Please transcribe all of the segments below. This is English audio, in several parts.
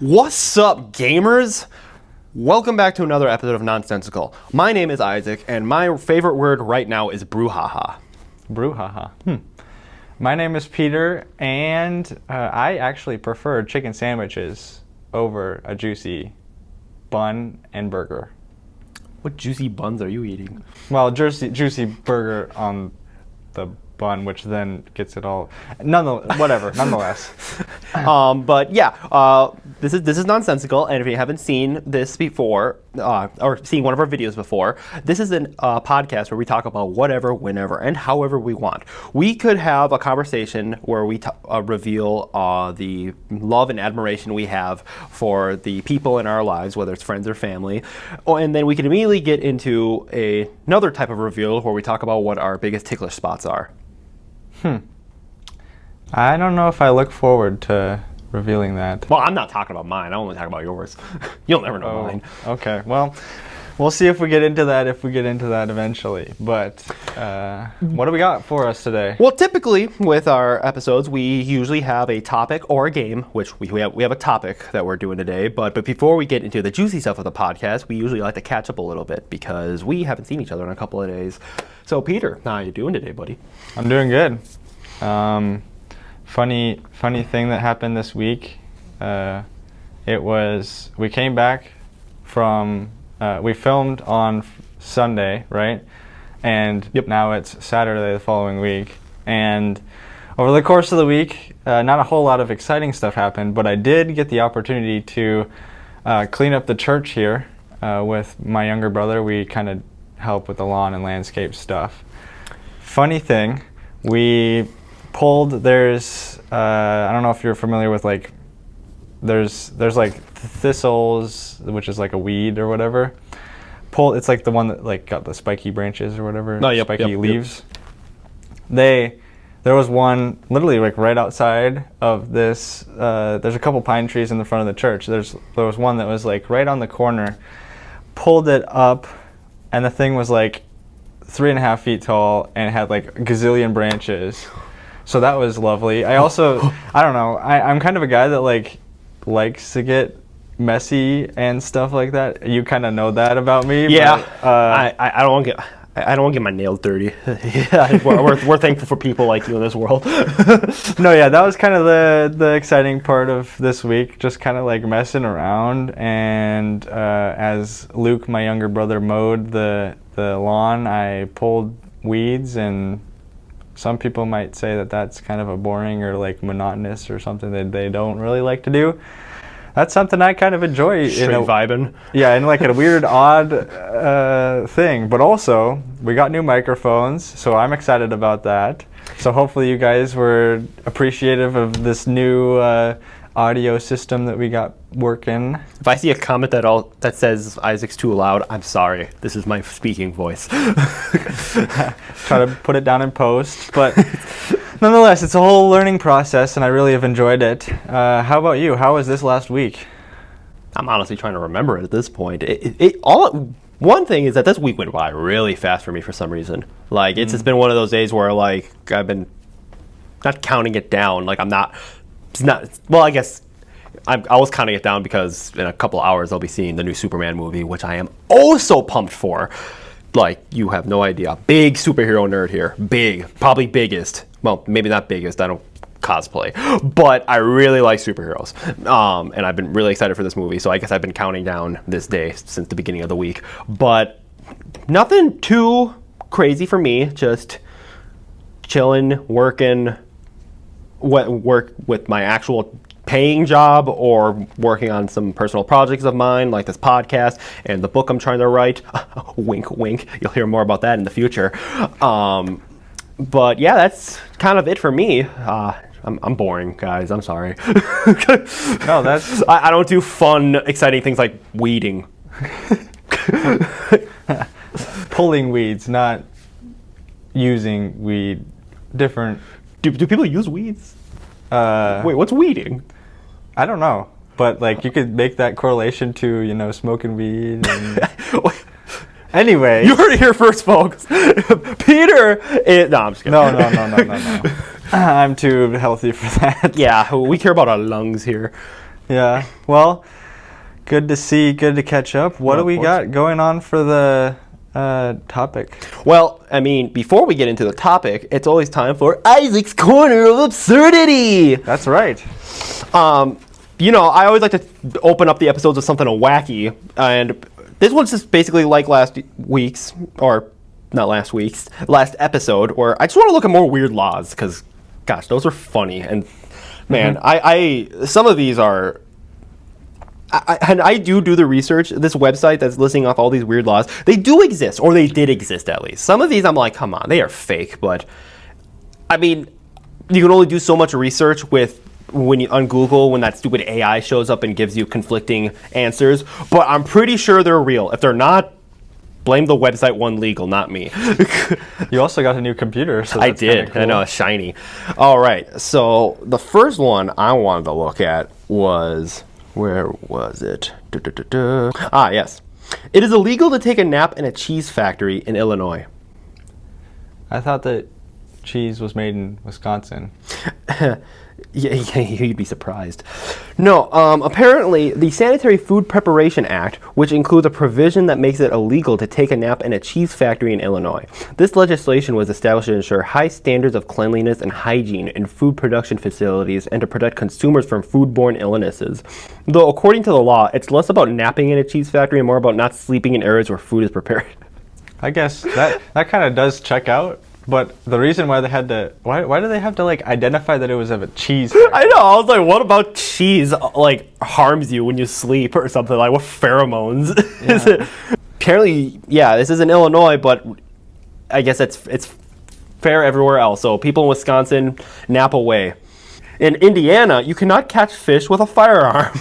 What's up, gamers? Welcome back to another episode of Nonsensical. My name is Isaac, and my favorite word right now is brouhaha. Brouhaha. My name is Peter, and I actually prefer chicken sandwiches over a juicy bun and burger. What juicy buns are you eating? Well, juicy burger on the bun, which then gets it all. Nonetheless. But yeah, this is Nonsensical, and if you haven't seen this before, or seen one of our videos before, this is a podcast where we talk about whatever, whenever, and however we want. We could have a conversation where we reveal the love and admiration we have for the people in our lives, whether it's friends or family, and then we can immediately get into another type of reveal where we talk about what our biggest ticklish spots are. I don't know if I look forward to revealing that. Well, I'm not talking about mine. I only talk about yours. You'll never know mine. Okay. Well, we'll see if we get into that eventually. But what do we got for us today? Well, typically with our episodes, we usually have a topic or a game, which we have a topic that we're doing today. But before we get into the juicy stuff of the podcast, we usually like to catch up a little bit because we haven't seen each other in a couple of days. So, Peter, how are you doing today, buddy? I'm doing good. Funny thing that happened this week. We came back from we filmed on Sunday, right? And now it's Saturday the following week. And over the course of the week, not a whole lot of exciting stuff happened, but I did get the opportunity to clean up the church here with my younger brother. We kind of help with the lawn and landscape stuff. Funny thing, we pulled, I don't know if you're familiar with, like, there's like thistles, which is like a weed or whatever. It's like the one that like got the spiky branches or whatever, spiky leaves. There was one literally like right outside of this, there's a couple pine trees in the front of the church. There was one that was like right on the corner, pulled it up, and the thing was like 3.5 feet tall and it had like a gazillion branches. So that was lovely. I don't know, I'm kind of a guy that likes to get messy and stuff like that. You kind of know that about me. Yeah, but, I don't want to get my nails dirty. Yeah, we're thankful for people like you in this world. No, yeah, that was kind of the exciting part of this week, just kind of like messing around. And as Luke, my younger brother, mowed the lawn, I pulled weeds, and some people might say that that's kind of a boring or like monotonous or something that they don't really like to do. That's something I kind of enjoy. Straight vibing. Yeah, and like a weird, odd thing. But also, we got new microphones, so I'm excited about that. So hopefully you guys were appreciative of this new audio system that we got working. If I see a comment that says Isaac's too loud, I'm sorry. This is my speaking voice. Try to put it down in post, but nonetheless, it's a whole learning process, and I really have enjoyed it. How about you? How was this last week? I'm honestly trying to remember it at this point. One thing is that this week went by really fast for me for some reason. Like, it's just been one of those days where, like, I've been not counting it down. Like, well, I guess I was counting it down because in a couple hours I'll be seeing the new Superman movie, which I am oh so pumped for. Like, you have no idea. Big superhero nerd here. Big. Probably biggest. Well, maybe not biggest. I don't cosplay. But I really like superheroes. And I've been really excited for this movie. So I guess I've been counting down this day since the beginning of the week. But nothing too crazy for me. Just chilling, working, work with my actual paying job or working on some personal projects of mine like this podcast and the book I'm trying to write. Wink, wink. You'll hear more about that in the future. But yeah, that's kind of it for me. I'm boring, guys. I'm sorry. No, that's... I don't do fun, exciting things like weeding. Pulling weeds, not using weed. Different. Do people use weeds? Wait, what's weeding? I don't know, but like you could make that correlation to smoking weed. And... Anyway, you heard it here first, folks. Peter. No, I'm just kidding. No. I'm too healthy for that. Yeah, we care about our lungs here. Yeah. Well, good to see. Good to catch up. What do we got going on for the topic? Well, I mean, before we get into the topic, it's always time for Isaac's Corner of Absurdity. That's right. You know, I always like to open up the episodes with something wacky, and this one's just basically like last episode, where I just want to look at more weird laws, because, gosh, those are funny, and man, I some of these are. And I do the research. This website that's listing off all these weird laws, they do exist, or they did exist at least. Some of these I'm like, come on, they are fake. But I mean, you can only do so much research on Google when that stupid AI shows up and gives you conflicting answers. But I'm pretty sure they're real. If they're not, blame the website One Legal, not me. You also got a new computer. So I that's did. cool. I know, shiny. All right. So the first one I wanted to look at was. Where was it? Ah, yes. It is illegal to take a nap in a cheese factory in Illinois. I thought that cheese was made in Wisconsin. Yeah, you'd be surprised. No, apparently the Sanitary Food Preparation Act, which includes a provision that makes it illegal to take a nap in a cheese factory in Illinois. This legislation was established to ensure high standards of cleanliness and hygiene in food production facilities and to protect consumers from foodborne illnesses. Though, according to the law, it's less about napping in a cheese factory and more about not sleeping in areas where food is prepared. I guess that kind of does check out. But the reason why they had to, why do they have to like identify that it was of a cheese factory? I know. I was like, what about cheese like harms you when you sleep or something? Like what pheromones? Yeah. Is it? Apparently, yeah, this is in Illinois, but I guess it's fair everywhere else. So people in Wisconsin, nap away. In Indiana, you cannot catch fish with a firearm.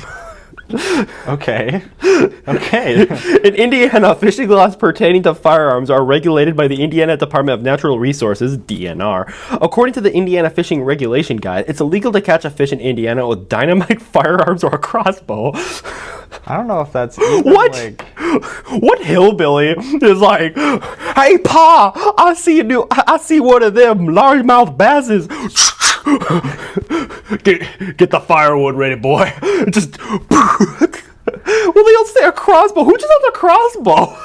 Okay. In Indiana, fishing laws pertaining to firearms are regulated by the Indiana Department of Natural Resources, DNR. According to the Indiana Fishing Regulation Guide, it's illegal to catch a fish in Indiana with dynamite, firearms, or a crossbow. I don't know if that's even, what? Like... What hillbilly is like, hey, Pa, I see one of them largemouth basses. Get the firewood ready, boy. Just. Well, they'll say a crossbow. Who just has a crossbow?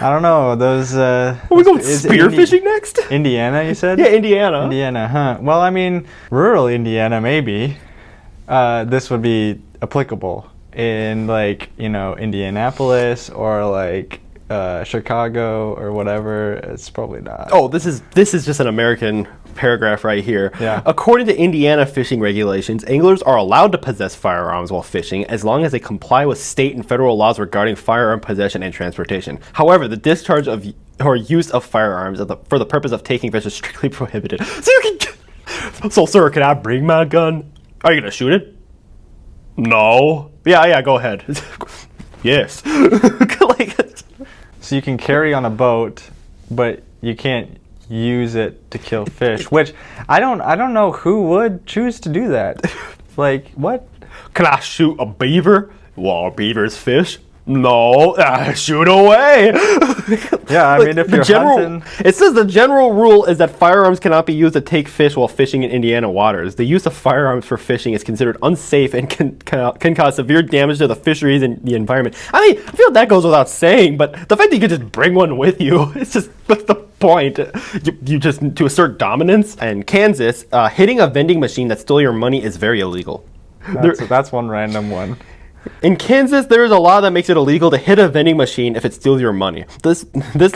I don't know. Those. Are we going spearfishing next? Indiana, you said? Yeah, Indiana. Indiana, huh? Well, I mean, rural Indiana, maybe. This would be applicable in, like, you know, Indianapolis or like Chicago or whatever. It's probably not. Oh, this is just an American paragraph right here. Yeah. According to Indiana fishing regulations, anglers are allowed to possess firearms while fishing as long as they comply with state and federal laws regarding firearm possession and transportation. However, the discharge of or use of firearms for the purpose of taking fish is strictly prohibited. So sir, can I bring my gun? Are you gonna shoot it? No. Yeah, go ahead. Yes. So you can carry on a boat, but you can't use it to kill fish, which I don't know who would choose to do that. Like, what? Can I shoot a beaver? Well, beavers fish. No, shoot away. Yeah, I mean, if you're hunting... It says the general rule is that firearms cannot be used to take fish while fishing in Indiana waters. The use of firearms for fishing is considered unsafe and can cause severe damage to the fisheries and the environment. I mean, I feel that goes without saying, but the fact that you can just bring one with you, it's just, what's the point? You just, to assert dominance. And Kansas, hitting a vending machine that stole your money is very illegal. That's one random one. In Kansas, there is a law that makes it illegal to hit a vending machine if it steals your money. This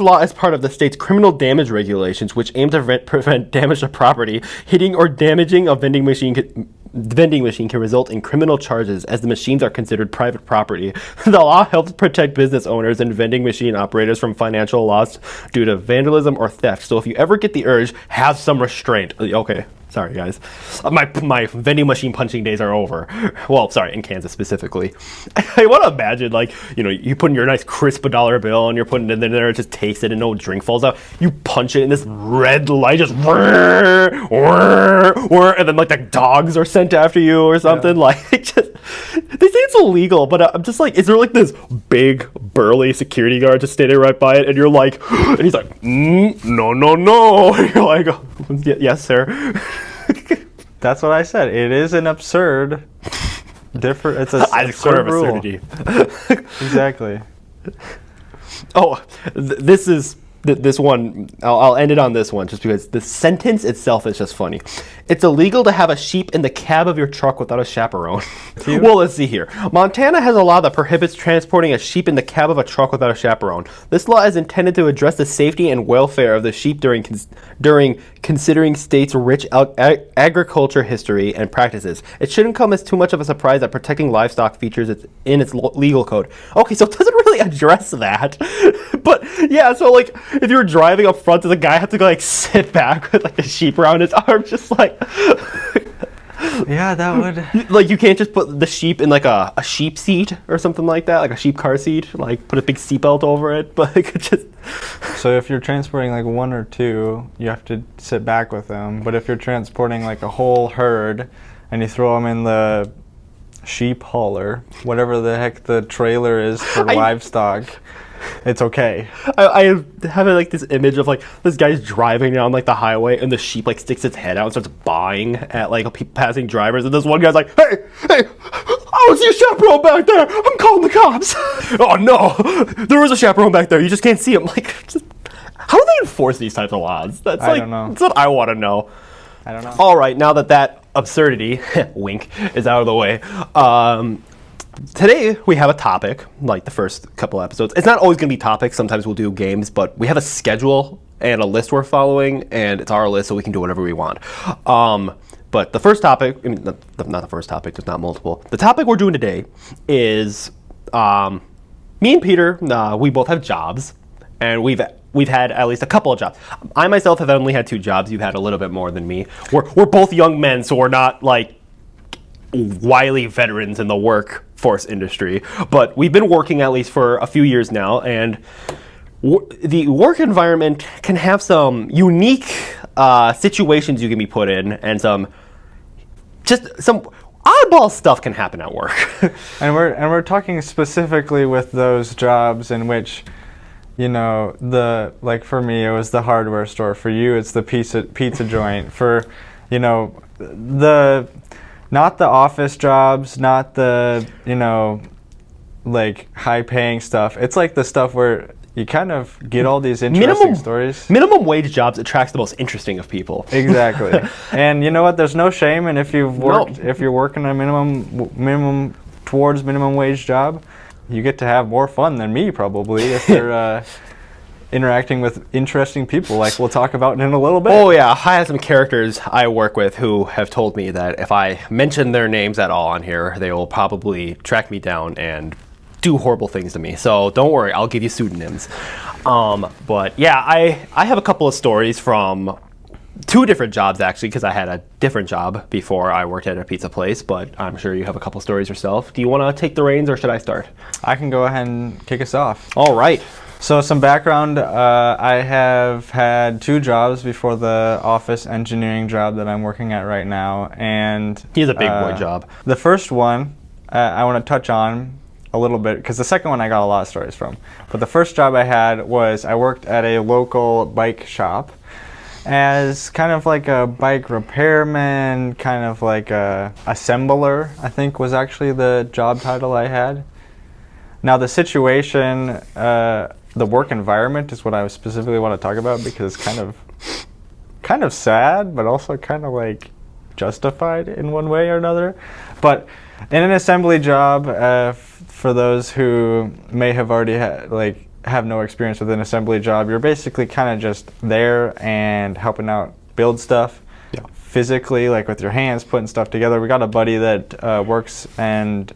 law is part of the state's criminal damage regulations, which aim to prevent damage to property. Hitting or damaging a vending machine can result in criminal charges, as the machines are considered private property. The law helps protect business owners and vending machine operators from financial loss due to vandalism or theft. So if you ever get the urge, have some restraint. Okay. Sorry, guys. My vending machine punching days are over. Well, sorry, in Kansas specifically. I want to imagine, like, you know, you put in your nice crisp $1 bill and you're putting it in there, it just takes it and no drink falls out. You punch it and this red light just, and then like the dogs are sent after you or something. Yeah. Like, they say it's illegal, but I'm just like, is there like this big burly security guard just standing right by it, and you're like, and he's like, no. And you're like, oh, yes, sir. That's what I said. It is an absurd different. It's a Isaac's corner of rule. absurdity. Exactly. Oh, this is this one. I'll end it on this one just because the sentence itself is just funny. It's illegal to have a sheep in the cab of your truck without a chaperone. Well, let's see here. Montana has a law that prohibits transporting a sheep in the cab of a truck without a chaperone. This law is intended to address the safety and welfare of the sheep during considering state's rich agriculture history and practices. It shouldn't come as too much of a surprise that protecting livestock features in its legal code. Okay, so it doesn't really address that. But yeah, so like if you're driving up front, does the guy have to go like sit back with like a sheep around his arm, just like Yeah, that would. like you can't just put the sheep in like a sheep seat or something like that, like a sheep car seat, like put a big seatbelt over it, but it could just. So if you're transporting like one or two, you have to sit back with them. But if you're transporting like a whole herd and you throw them in the sheep hauler, whatever the heck the trailer is for livestock, it's okay. I have like this image of like this guy's driving down like the highway and the sheep like sticks its head out and starts baaing at like passing drivers, and this one guy's like, hey, I don't see a chaperone back there, I'm calling the cops. Oh no, there was a chaperone back there, you just can't see him. Like, just, how do they enforce these types of laws? That's I don't know. That's what I want to know. I don't know. All right, now that absurdity, wink, is out of the way, today we have a topic, like the first couple episodes. It's not always going to be topics. Sometimes we'll do games, but we have a schedule and a list we're following, and it's our list, so we can do whatever we want. But the first topic, I mean, not the first topic, there's not multiple. The topic we're doing today is me and Peter, we both have jobs, and we've had at least a couple of jobs. I myself have only had 2 jobs. You've had a little bit more than me. We're both young men, so we're not like wily veterans in the workforce industry, but we've been working at least for a few years now, and the work environment can have some unique situations you can be put in, and some oddball stuff can happen at work. And we're talking specifically with those jobs in which, you know, like for me it was the hardware store. For you it's the pizza joint. For, you know, not the office jobs, not the, you know, like high paying stuff. It's like the stuff where you kind of get all these interesting stories. Minimum wage jobs attracts the most interesting of people. Exactly. And you know what? There's no shame in if you're working a minimum towards minimum wage job, you get to have more fun than me probably if you're interacting with interesting people, like we'll talk about in a little bit. Oh yeah, I have some characters I work with who have told me that if I mention their names at all on here, they will probably track me down and do horrible things to me. So don't worry, I'll give you pseudonyms. But yeah, I have a couple of stories from 2 different jobs actually, because I had a different job before I worked at a pizza place, but I'm sure you have a couple stories yourself. Do you want to take the reins or should I start? I can go ahead and kick us off. All right. So some background, I have had 2 jobs before the office engineering job that I'm working at right now, and he has a big boy job. The first one I want to touch on a little bit because the second one I got a lot of stories from. But the first job I had was I worked at a local bike shop as kind of like a bike repairman, kind of like a assembler, I think was actually the job title I had. Now the situation, the work environment is what I specifically want to talk about because it's kind of sad, but also kind of like justified in one way or another. But in an assembly job, for those who may have already have no experience with an assembly job, you're basically kind of just there and helping out build stuff. Yeah. Physically, like with your hands, putting stuff together. We got a buddy that works and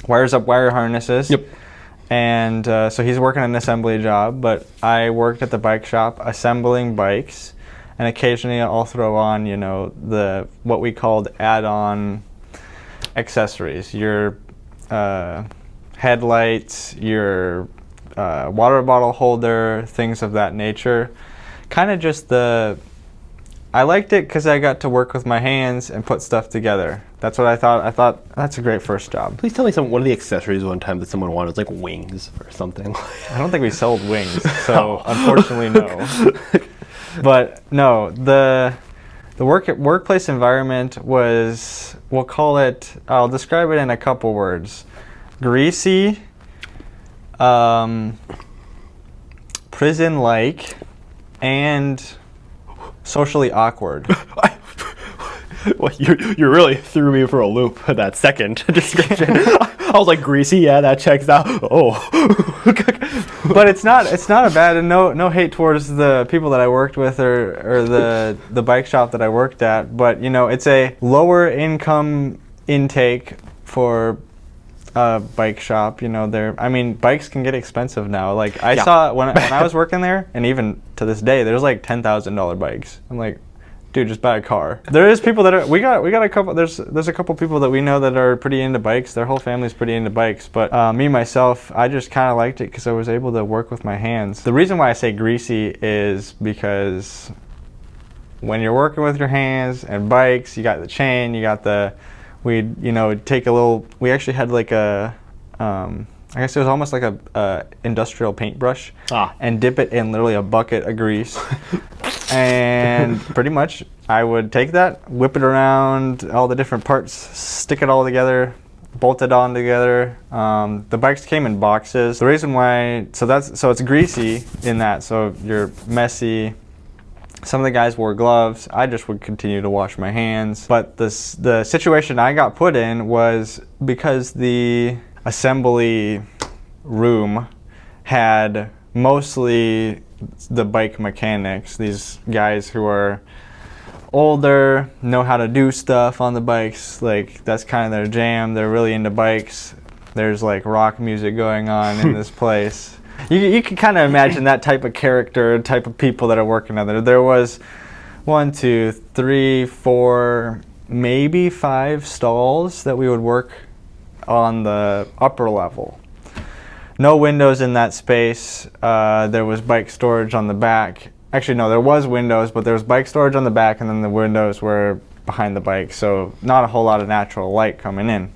wires up wire harnesses. Yep. And so he's working an assembly job, but I worked at the bike shop assembling bikes, and occasionally I'll throw on, you know, what we called add-on accessories, your headlights, your water bottle holder, things of that nature. Kind of just I liked it because I got to work with my hands and put stuff together. That's what I thought. I thought that's a great first job. Please tell me one of the accessories one time that someone wanted was like wings or something. I don't think we sold wings, so unfortunately no. But no, the The workplace environment was, I'll describe it in a couple words. Greasy, prison-like, and socially awkward. Well, you really threw me for a loop with that second description. I was like, greasy, yeah, that checks out. Oh. But it's not a bad, and no hate towards the people that I worked with or the bike shop that I worked at, but it's a lower income intake for a bike shop. Bikes can get expensive now. Like I saw when I was working there, and even to this day, there's like $10,000 bikes. I'm like, dude, just buy a car. There is people that are, we got a couple, there's a couple people that we know that are pretty into bikes. Their whole family's pretty into bikes, but me, myself, I just kind of liked it because I was able to work with my hands. The reason why I say greasy is because when you're working with your hands and bikes, you got the chain, you got we actually had like I guess it was almost like a industrial paintbrush, and dip it in literally a bucket of grease. And pretty much I would take that, whip it around, all the different parts, stick it all together, bolt it on together. The bikes came in boxes. The reason why, so it's greasy in that, so you're messy. Some of the guys wore gloves. I just would continue to wash my hands. But the situation I got put in was because the assembly room had mostly the bike mechanics, these guys who are older, know how to do stuff on the bikes, like that's kind of their jam. They're really into bikes. There's like rock music going on in this place. You can kind of imagine that type of character, type of people that are working on there. There was 1, 2, 3, 4, maybe 5 stalls that we would work on the upper level. No windows in that space. There was bike storage on the back. Actually, no, there was windows, but there was bike storage on the back, and then the windows were behind the bike, so not a whole lot of natural light coming in.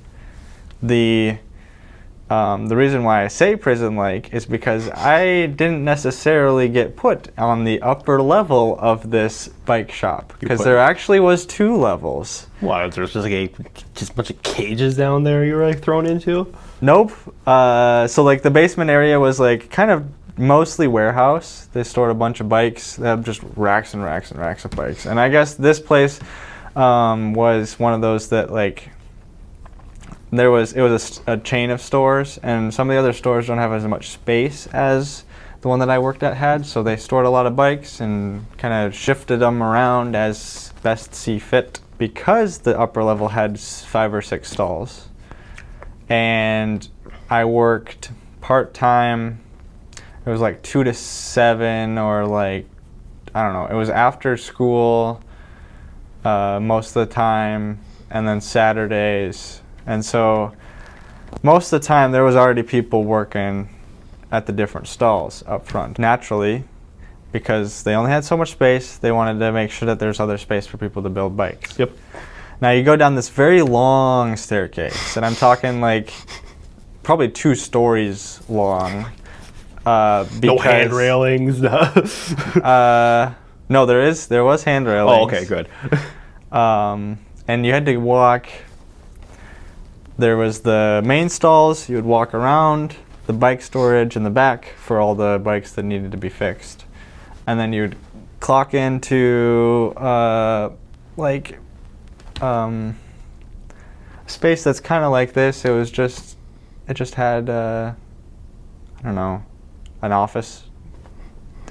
The reason why I say prison-like is because I didn't necessarily get put on the upper level of this bike shop, because there actually was 2 levels. Wow, there's just like a bunch of cages down there you were like thrown into? Nope. So like the basement area was like kind of mostly warehouse. They stored a bunch of bikes. They have just racks and racks and racks of bikes. And I guess this place was one of those that like it was a chain of stores, and some of the other stores don't have as much space as the one that I worked at had, so they stored a lot of bikes and kind of shifted them around as best see fit. Because the upper level had 5 or 6 stalls, and I worked part-time, it was like 2 to 7, or like, I don't know, it was after school most of the time, and then Saturdays. And so most of the time there was already people working at the different stalls up front. Naturally, because they only had so much space, they wanted to make sure that there's other space for people to build bikes. Yep. Now you go down this very long staircase, and I'm talking like probably 2 stories long. No hand railings. No, there was hand railings. Oh, okay, good. And you had to walk. There was the main stalls. You would walk around, the bike storage in the back for all the bikes that needed to be fixed, and then you'd clock into space that's kind of like this. It just had I don't know, an office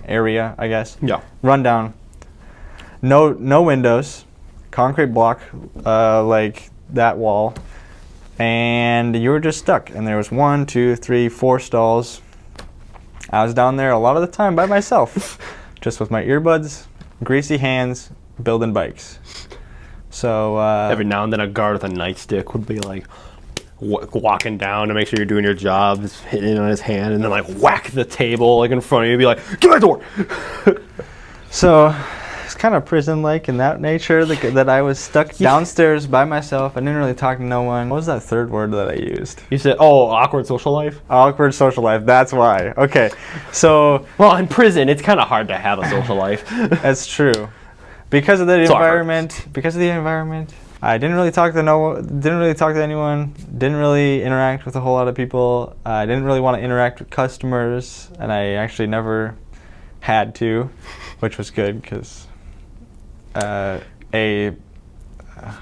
area, I guess. Yeah. Rundown. No windows, concrete block like that wall, and you were just stuck. And there was 1, 2, 3, 4 stalls. I was down there a lot of the time by myself, just with my earbuds, greasy hands, building bikes. So every now and then a guard with a nightstick would be like walking down to make sure you're doing your job, just hitting it on his hand, and then like whack the table like in front of you, be like, "Get my door!" So it's kind of prison-like in that nature, that I was stuck downstairs by myself. I didn't really talk to no one. What was that 3rd word that I used? You said, "Oh, awkward social life." Awkward social life. That's why. Okay, so well, in prison, it's kind of hard to have a social life. That's true. because of the So I've heard. environment. Because of the environment, I didn't really talk to anyone. Didn't really interact with a whole lot of people. I didn't really want to interact with customers, and I actually never had to, which was good because I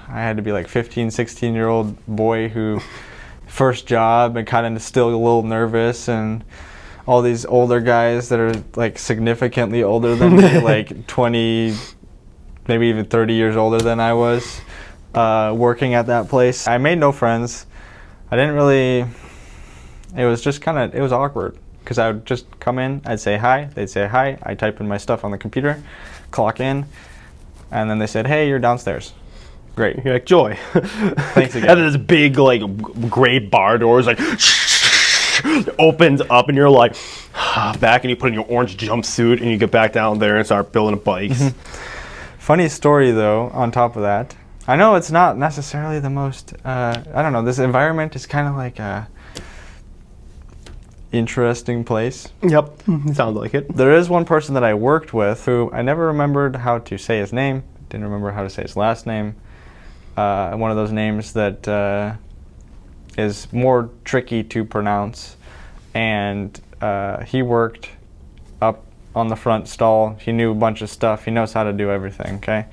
had to be like 15, 16-year-old boy who first job and kind of still a little nervous, and all these older guys that are like significantly older than me, like 20, maybe even 30 years older than I was, working at that place. I made no friends. I didn't really, it was just kind of, it was awkward because I would just come in, I'd say hi, they'd say hi, I'd type in my stuff on the computer, clock in, and then they said, hey, you're downstairs. Great. You're like, joy. Thanks again. And then this big, like, gray bar doors, like, opens up, and you're like, back, and you put in your orange jumpsuit, and you get back down there and start building bikes. Funny story, though, on top of that. I know it's not necessarily the most, I don't know, this environment is kind of like a interesting place. Yep, sounds like it. There is one person that I worked with who I never remembered how to say his name, didn't remember how to say his last name. One of those names that is more tricky to pronounce, and he worked up on the front stall. He knew a bunch of stuff. He knows how to do everything, okay?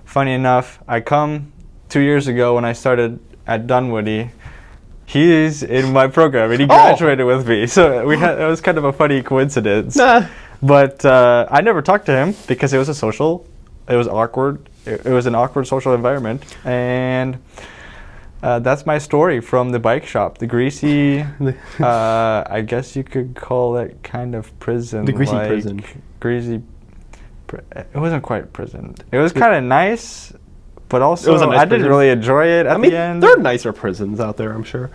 Funny enough, I come 2 years ago when I started at Dunwoody. He's in my program, and he graduated with me. So it was kind of a funny coincidence. But I never talked to him because it was awkward. It was an awkward social environment, and that's my story from the bike shop. The greasy, I guess you could call it kind of prison. The greasy prison. Greasy. It wasn't quite prison. It was kind of nice, but also nice I didn't really enjoy it at the end. There are nicer prisons out there, I'm sure.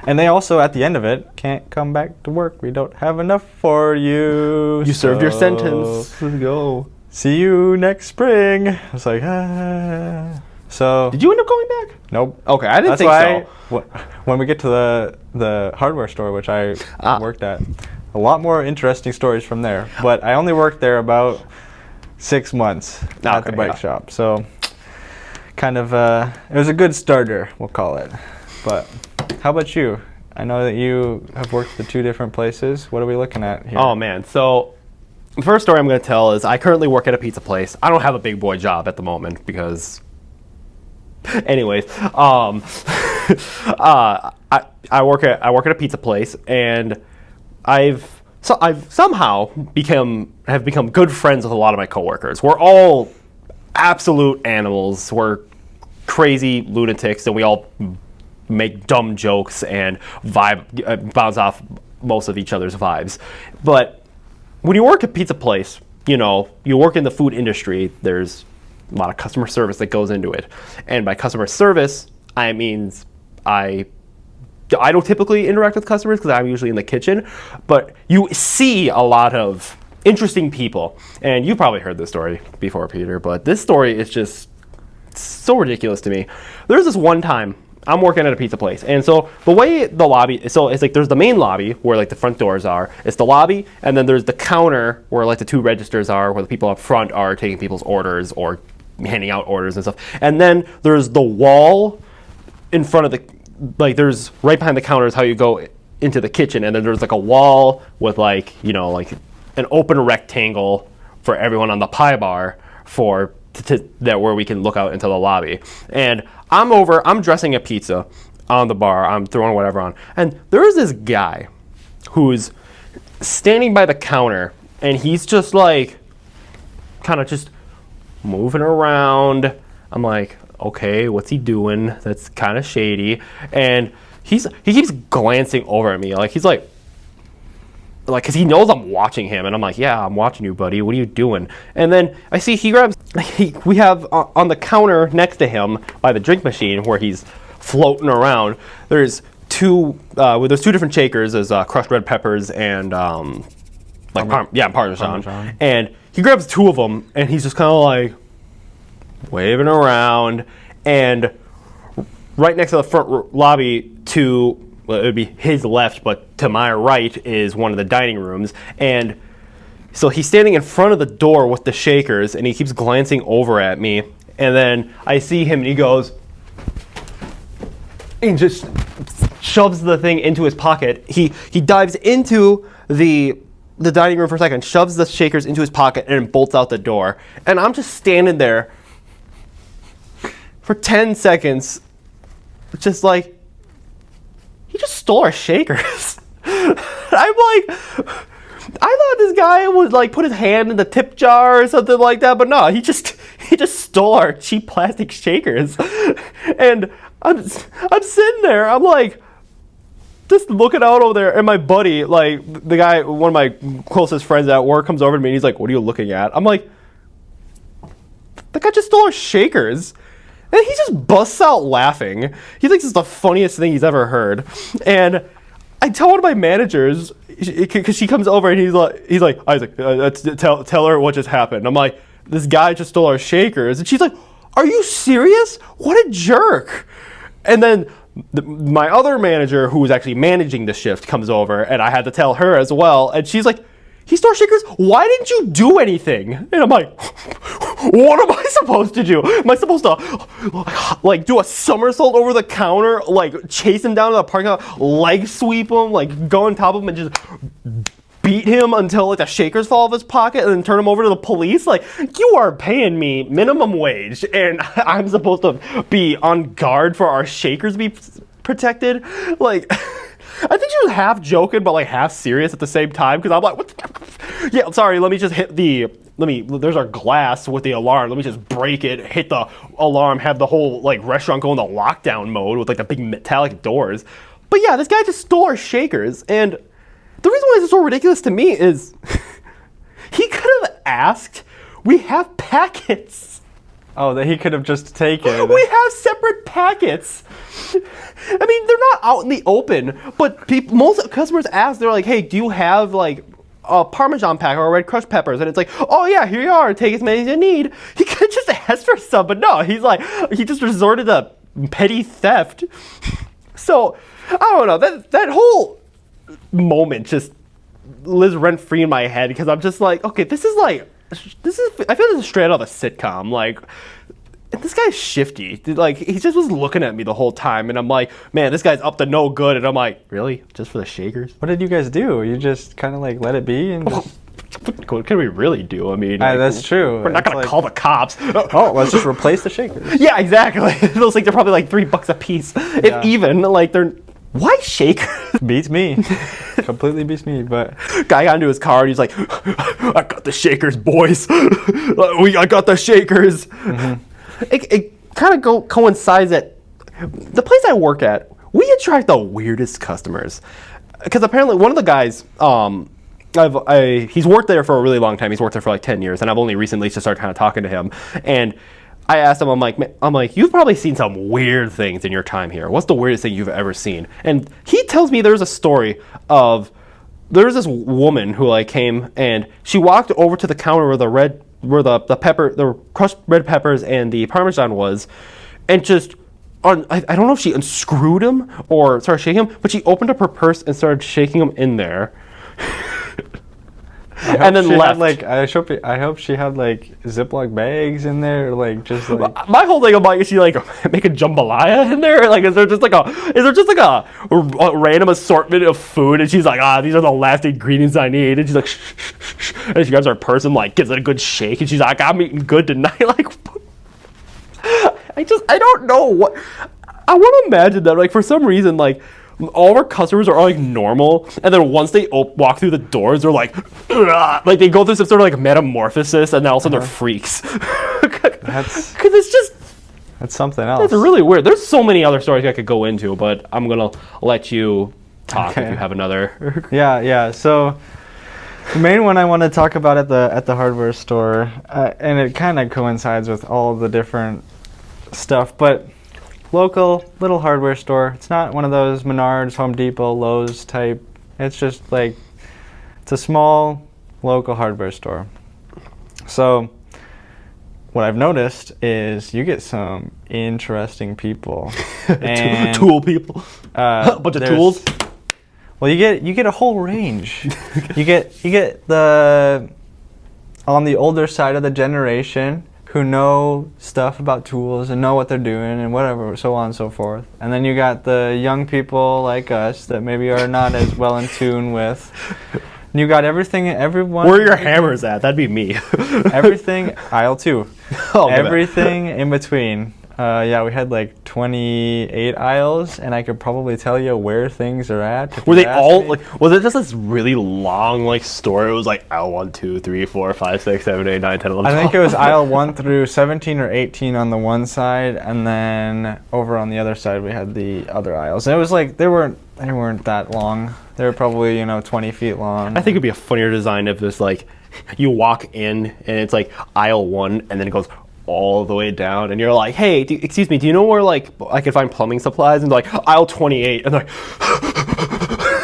And they also, at the end of it, can't come back to work. We don't have enough for you. You served your sentence. Let's go. See you next spring. I was like, ah. So. Did you end up going back? Nope. Okay, I didn't think so. When we get to the hardware store, which I worked at, a lot more interesting stories from there. But I only worked there about 6 months at the bike shop. So kind of, it was a good starter, we'll call it. But how about you? I know that you have worked at 2 different places. What are we looking at here? Oh, man. So the first story I'm going to tell is I currently work at a pizza place. I don't have a big boy job at the moment because... Anyways, I work at a pizza place, and I've somehow have become good friends with a lot of my coworkers. We're all absolute animals. We're crazy lunatics, and we all make dumb jokes and bounce off most of each other's vibes. But when you work at a pizza place, you know, you work in the food industry, there's a lot of customer service that goes into it. And by customer service, I mean I don't typically interact with customers because I'm usually in the kitchen, but you see a lot of interesting people. And you've probably heard this story before, Peter, but this story is just so ridiculous to me. There's this one time I'm working at a pizza place, and so the way the lobby, so it's like there's the main lobby where like the front doors are, it's the lobby, and then there's the counter where like the 2 registers are, where the people up front are taking people's orders or handing out orders and stuff. And then there's the wall in front of the, like there's right behind the counter is how you go into the kitchen, and then there's like a wall with like, you know, like an open rectangle for everyone on the pie bar for that where we can look out into the lobby. And I'm dressing a pizza on the bar, I'm throwing whatever on, and there's this guy who's standing by the counter, and he's just like kind of just moving around. I'm like, okay, what's he doing? That's kind of shady. And he keeps glancing over at me, like he's like, because he knows I'm watching him, and I'm like, yeah, I'm watching you, buddy. What are you doing? And then I see he grabs. We have on the counter next to him by the drink machine where he's floating around. There's 2 different shakers. There's crushed red peppers and Parmesan. And he grabs 2 of them, and he's just kind of like waving around. And right next to the front lobby well, it would be his left, but to my right is one of the dining rooms. And So he's standing in front of the door with the shakers, and he keeps glancing over at me. And then I see him, and he goes, and just shoves the thing into his pocket. He dives into the dining room for a second, shoves the shakers into his pocket, and then bolts out the door. And I'm just standing there for 10 seconds, just like, he just stole our shakers. I'm like, I thought this guy would like put his hand in the tip jar or something like that, but no, he just stole our cheap plastic shakers. And I'm sitting there, I'm like, just looking out over there, and my buddy, like the guy, one of my closest friends at work, comes over to me and he's like, "What are you looking at?" I'm like, "The guy just stole our shakers." And he just busts out laughing. He thinks it's the funniest thing he's ever heard. And I tell one of my managers, because she comes over and he's like, "Isaac, tell her what just happened." I'm like, "This guy just stole our shakers." And she's like, "Are you serious? What a jerk." And then my other manager, who was actually managing the shift, comes over, and I had to tell her as well. And she's like, "He stole shakers? Why didn't you do anything?" And I'm like, "What am I supposed to do? Am I supposed to like do a somersault over the counter, like chase him down to the parking lot, leg sweep him, like go on top of him and just beat him until like the shakers fall off his pocket and then turn him over to the police?" Like, you are paying me minimum wage and I'm supposed to be on guard for our shakers to be protected? Like, I think she was half joking, but like half serious at the same time. Because I'm like, "What? Yeah, sorry. Let me just hit the. There's our glass with the alarm. Let me just break it, hit the alarm, have the whole like restaurant go into lockdown mode with like the big metallic doors." But yeah, this guy just stole our shakers, and the reason why this is so ridiculous to me is he could have asked. We have packets. Oh, that he could have just taken. We have separate packets. I mean, they're not out in the open, but most customers ask, they're like, "Hey, do you have like a Parmesan pack or red crushed peppers?" And it's like, "Oh yeah, here you are, take as many as you need." He could just ask for some, but no, he just resorted to petty theft. So, I don't know, that whole moment just lives rent free in my head, because I'm just like, okay, I feel this is straight out of a sitcom. Like, this guy's shifty. Like, he just was looking at me the whole time, and I'm like, man, this guy's up to no good. And I'm like, really? Just for the shakers? What did you guys do? You just kind of like let it be and just... What can we really do? I mean, like, that's true. We're not gonna call the cops. Oh, let's just replace the shakers. Yeah, exactly. It feels like they're probably like $3 a piece, if even. Like, they're... Why shakers? Beats me. Completely beats me, but... Guy got into his car and he's like, "I got the shakers, boys. I got the shakers." Mm-hmm. It kind of coincides that the place I work at, we attract the weirdest customers. Because apparently one of the guys, he's worked there for a really long time. He's worked there for like 10 years, and I've only recently just started kind of talking to him. And I asked him, I'm like, "You've probably seen some weird things in your time here. What's the weirdest thing you've ever seen?" And he tells me there's a story of, there was this woman who like came and she walked over to the counter where the crushed red peppers and the Parmesan was, and just I don't know if she unscrewed him or started shaking him, but she opened up her purse and started shaking him in there. And then left. I hope she had like Ziploc bags in there, like just like. My whole thing about, is she like make a jambalaya in there? Like, is there just like a random assortment of food? And she's like, "These are the last ingredients I need." And she's like, shh. And she grabs her purse and like gives it a good shake, and she's like, "I'm eating good tonight." Like, I don't know what. I want to imagine that, like, for some reason, like, all of our customers are like normal, and then once they walk through the doors, they're like, ugh! Like they go through some sort of like metamorphosis, and then all of a sudden they're freaks. Because that's something else. It's really weird. There's so many other stories I could go into, but I'm gonna let you talk if you have another. Yeah. So the main one I want to talk about at the hardware store, and it kind of coincides with all the different stuff, but local little hardware store. It's not one of those Menards, Home Depot, Lowe's type. It's just like, it's a small local hardware store. So what I've noticed is you get some interesting people. And, tool people. A bunch of tools. Well, you get a whole range. you get the on the older side of the generation who know stuff about tools and know what they're doing and whatever, so on and so forth. And then you got the young people like us that maybe are not as well in tune with. And you got everyone. Where are your hammers at? That'd be me. Everything, aisle 2. Oh, Everything in between. Yeah, we had like 28 aisles, and I could probably tell you where things are at. Were they all like? Was it just this really long like store? It was like aisle 1, 2, 3, 4, 5, 6, 7, 8, 9, 10, 11. I think it was aisle 1 through 17 or 18 on the one side, and then over on the other side we had the other aisles. And it was like they weren't that long. They were probably 20 feet long. I think it'd be a funnier design if this like you walk in and it's like aisle 1 and then it goes all the way down and you're like, hey, excuse me, do you know where like I can find plumbing supplies? And like aisle 28 and like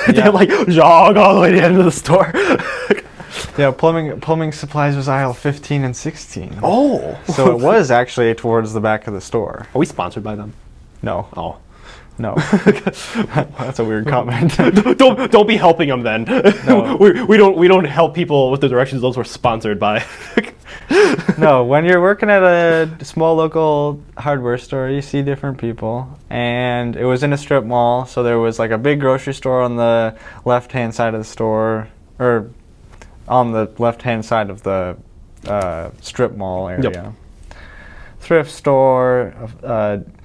they like jog all the way to the end of the store. Yeah, plumbing supplies was aisle 15 and 16. Oh, so it was actually towards the back of the store. Are we sponsored by them? No. Oh. No. That's a weird comment. don't be helping them then. No. we don't help people with the directions those were sponsored by. No, when you're working at a small local hardware store, you see different people. And it was in a strip mall, so there was like a big grocery store on the left-hand side of the store, or on the left-hand side of the strip mall area. Yep. Thrift store,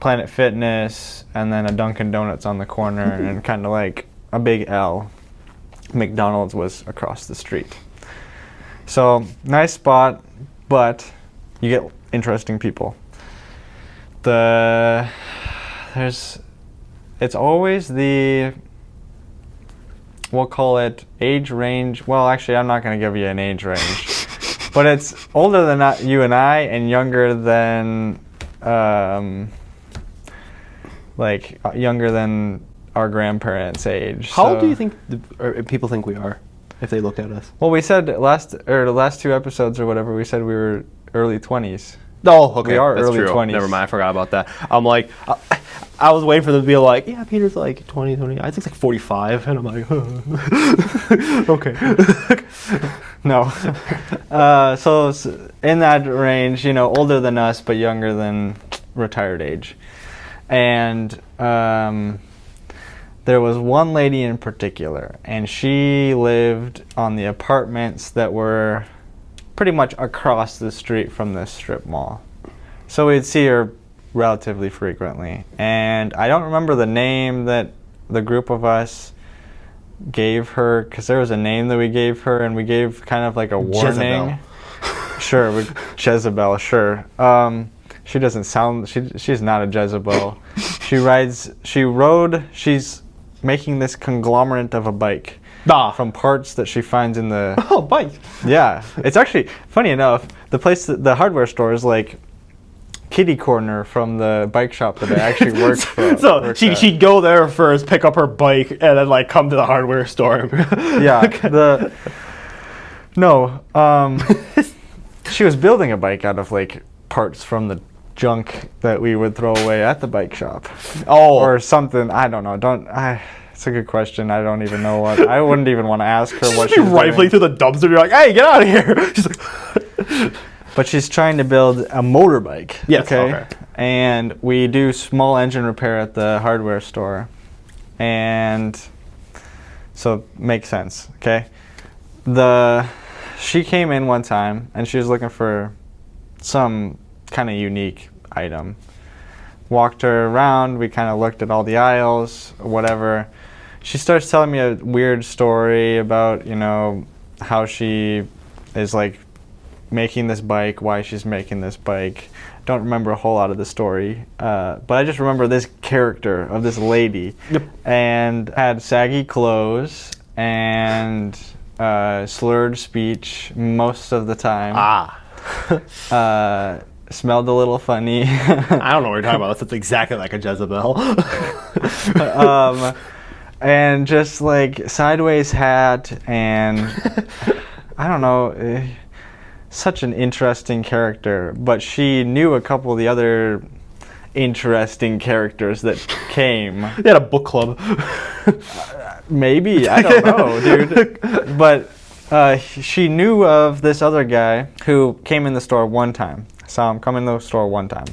Planet Fitness, and then a Dunkin' Donuts on the corner, and kind of like a big L. McDonald's was across the street. So, nice spot, but you get interesting people. It's always the, we'll call it age range. Well, actually, I'm not going to give you an age range. But it's older than you and I, and younger than, younger than our grandparents' age. How old do you think people think we are, if they looked at us? Well, we said the last 2 episodes or whatever, we said we were early 20s. Oh, okay. We are That's early true. 20s. Never mind, I forgot about that. I'm like, I was waiting for them to be like, yeah, Peter's like 20. I think it's like 45, and I'm like, okay. No. So in that range, older than us, but younger than retired age. And there was one lady in particular, and she lived on the apartments that were pretty much across the street from this strip mall. So we'd see her relatively frequently. And I don't remember the name that the group of us gave her, because there was a name that we gave her, and we gave kind of like a warning. Jezebel. Sure, Jezebel, sure. She doesn't sound, she's not a Jezebel. She's making this conglomerate of a bike. From parts that she finds in the... Oh, bike. Yeah. It's actually, funny enough, the hardware store is like kitty corner from the bike shop that I actually worked for. So she'd go there first, pick up her bike, and then like come to the hardware store. Yeah. She was building a bike out of like parts from the junk that we would throw away at the bike shop. Oh. Or something. I don't know. It's a good question. I don't even know what. I wouldn't even want to ask her what she's rifling through the dumpster. You're like, hey, get out of here. She's like, but she's trying to build a motorbike. Yes. Okay. And we do small engine repair at the hardware store, and so makes sense. Okay. She came in one time and she was looking for some kind of unique item. Walked her around. We kind of looked at all the aisles, whatever. She starts telling me a weird story about, how she is like making this bike, why she's making this bike. Don't remember a whole lot of the story, but I just remember this character of this lady. Yep. And had saggy clothes and slurred speech most of the time. Smelled a little funny. I don't know what you're talking about. That's exactly like a Jezebel. And just like sideways hat, and I don't know, such an interesting character. But she knew a couple of the other interesting characters that came. They had a book club. Maybe, I don't know, dude. But she knew of this other guy who came in the store one time. Saw him come in the store one time.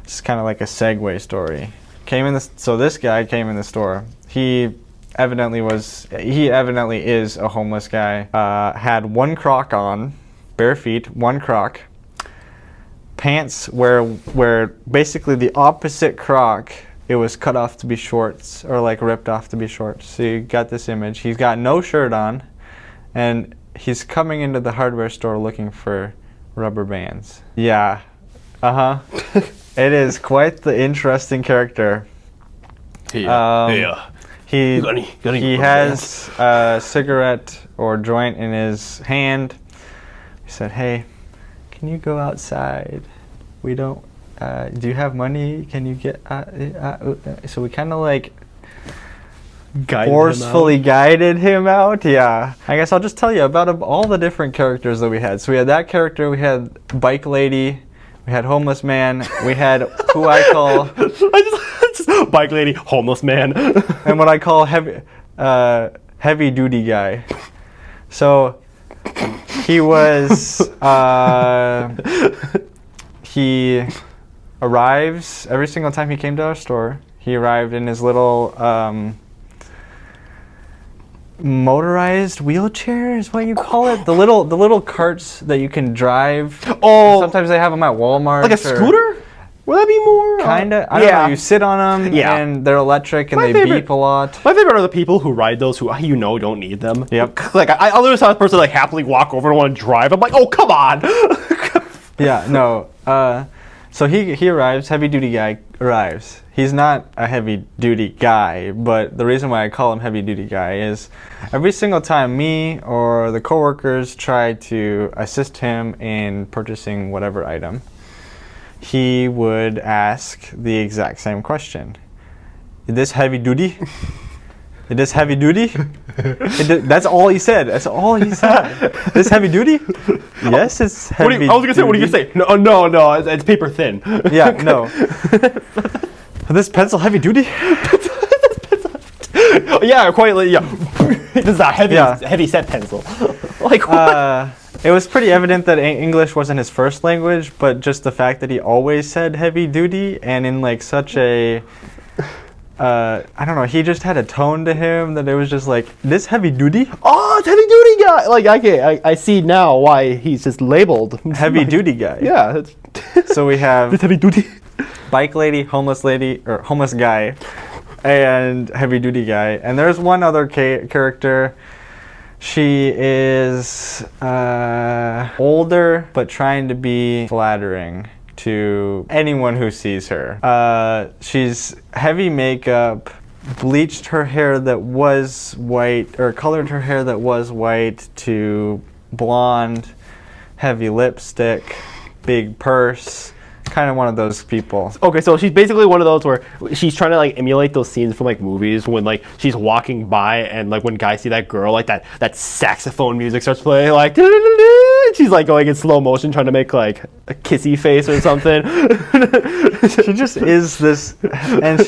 It's kind of like a segue story. So this guy came in the store. He evidently is a homeless guy. Had one Croc on, bare feet, one Croc. Pants where basically the opposite Croc, it was cut off to be shorts, or like ripped off to be shorts. So you got this image. He's got no shirt on, and he's coming into the hardware store looking for rubber bands. Yeah, It is quite the interesting character. Yeah. He has a cigarette or joint in his hand. He said, "Hey, can you go outside? We don't. Do you have money? Can you get?" So we kind of like forcefully guided him out. Yeah. I guess I'll just tell you about all the different characters that we had. So we had that character. We had Bike Lady. We had Homeless Man. We had who I call just Bike Lady, Homeless Man, and what I call heavy duty guy. So he was he arrives every single time he came to our store. He arrived in his little motorized wheelchair is what you call it. The little carts that you can drive. Oh, sometimes they have them at Walmart. like a scooter? Would that be more? Kinda. I don't know. You sit on them, and they're electric, and they beep a lot. My favorite are the people who ride those who don't need them. Yep. Like I literally saw a person like happily walk over and want to drive. I'm like, oh come on. Yeah. No. So he arrives. Heavy duty guy arrives. He's not a heavy duty guy, but the reason why I call him heavy duty guy is every single time me or the coworkers try to assist him in purchasing whatever item, he would ask the exact same question. Is this heavy duty? Is this heavy duty? That's all he said. That's all he said. This heavy duty? Yes, it's heavy duty. I was going to say, what are you going to say? No, it's paper thin. Yeah, no. This pencil heavy duty? Yeah, quite. Yeah, this is a heavy set pencil. Like what? It was pretty evident that English wasn't his first language, but just the fact that he always said heavy duty and in like such a, I don't know, he just had a tone to him that it was just like, this heavy duty? Oh, it's heavy duty guy. Like I see now why he's just labeled heavy duty guy. Yeah. So we have this heavy duty. Bike lady, or homeless guy, and heavy duty guy. And there's one other character. She is older, but trying to be flattering to anyone who sees her. She's heavy makeup, bleached her hair that was white, or colored her hair that was white to blonde, heavy lipstick, big purse. Kind of one of those people. Okay, so she's basically one of those where she's trying to like emulate those scenes from like movies when like she's walking by and like when guys see that girl, like that saxophone music starts playing, like she's like going in slow motion trying to make like a kissy face or something. She just is this, and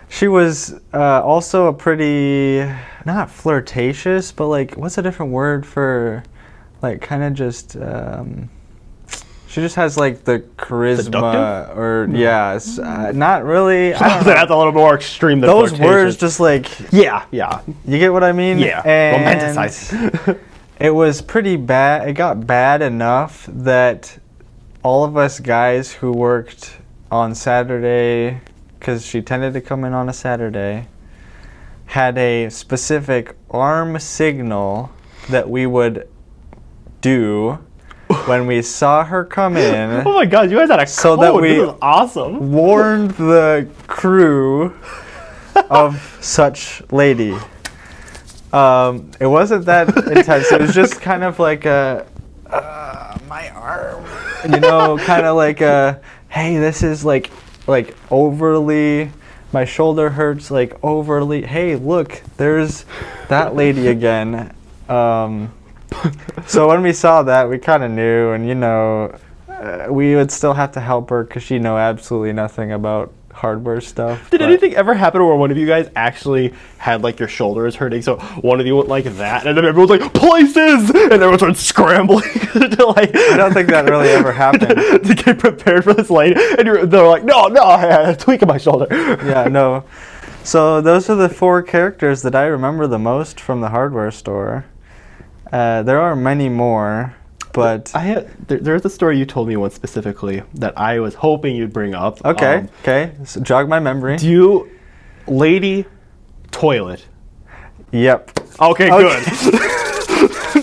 she was also a pretty, not flirtatious, but like what's a different word for like kind of just she just has like the charisma, seductive? or not really. I don't know. That's a little more extreme than those flirtatious. words just like yeah you get what I mean. Yeah, and romanticize. It was pretty bad. It got bad enough that all of us guys who worked on Saturday, because she tended to come in on a Saturday, had a specific arm signal that we would do when we saw her come in. Oh my god, you guys had a so code. That we this is awesome. Warned the crew of such lady. It wasn't that intense. It was just kind of like my arm, kind of like hey, this is like overly, my shoulder hurts, like overly, hey, look, there's that lady again. So when we saw that, we kind of knew, and we would still have to help her because she know absolutely nothing about hardware stuff. Did but- anything ever happen where one of you guys actually had like your shoulders hurting, so one of you went like that, and then everyone's like, places! And everyone started scrambling to like... I don't think that really ever happened. to get prepared for this lane, and they're like, no, I had a tweak in my shoulder. Yeah, no. So those are the 4 characters that I remember the most from the hardware store. There are many more, but... There's a story you told me once specifically that I was hoping you'd bring up. Okay. So jog my memory. Do you... Lady toilet. Yep. Okay, good.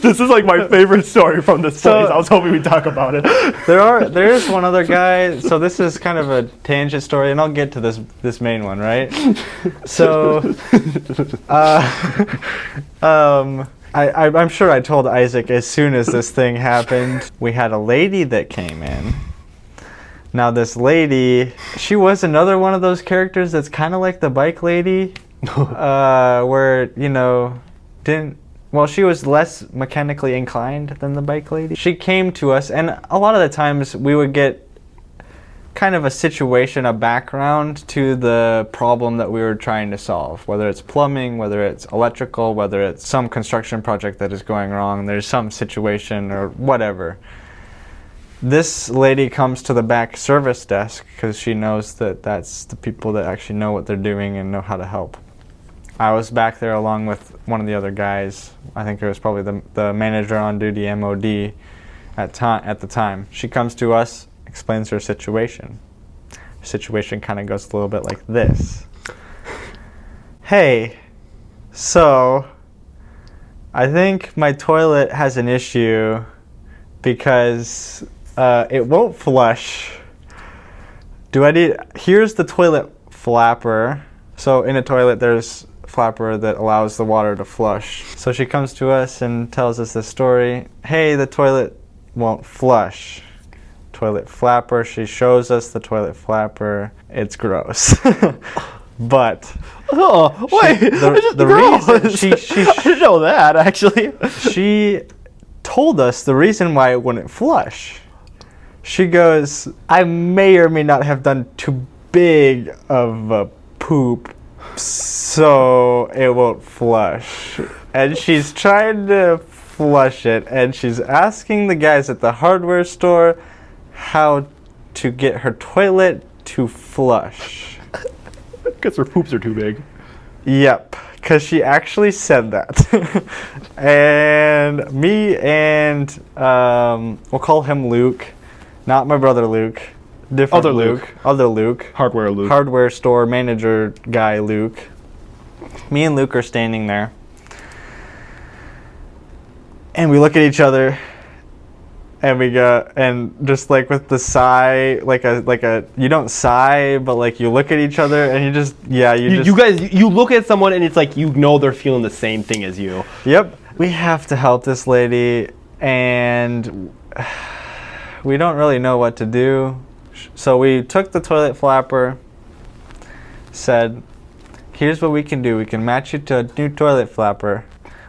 This is like my favorite story from this place. I was hoping we'd talk about it. There is one other guy. So this is kind of a tangent story, and I'll get to this main one, right? So, I'm sure I told Isaac as soon as this thing happened. We had a lady that came in. Now this lady, she was another one of those characters that's kind of like the bike lady, where, you know, she was less mechanically inclined than the bike lady. She came to us, and a lot of the times we would get kind of a situation, a background to the problem that we were trying to solve, whether it's plumbing, whether it's electrical, whether it's some construction project that is going wrong, there's some situation or whatever. This lady comes to the back service desk because she knows that that's the people that actually know what they're doing and know how to help. I was back there along with one of the other guys. I think it was probably the manager on duty, MOD, at the time. She comes to us, explains her situation. Her situation kind of goes a little bit like this. Hey, so I think my toilet has an issue because it won't flush. Here's the toilet flapper. So in a toilet there's a flapper that allows the water to flush. So she comes to us and tells us this story. Hey, the toilet won't flush. Toilet flapper. She shows us the toilet flapper. It's gross. But wait, the reason I didn't know that actually. She told us the reason why it wouldn't flush. She goes, I may or may not have done too big of a poop, so it won't flush. And she's trying to flush it, and she's asking the guys at the hardware store how to get her toilet to flush. Because her poops are too big. Yep, because she actually said that. And me and, we'll call him Luke, not my brother Luke, different other Luke. Hardware Luke. Hardware store manager guy Luke. Me and Luke are standing there. And we look at each other. And we go, and just like with the sigh, like a, you don't sigh, but like you look at each other and you just, you guys, you look at someone and it's like, you know, they're feeling the same thing as you. Yep. We have to help this lady, and we don't really know what to do. So we took the toilet flapper, said, here's what we can do. We can match you to a new toilet flapper.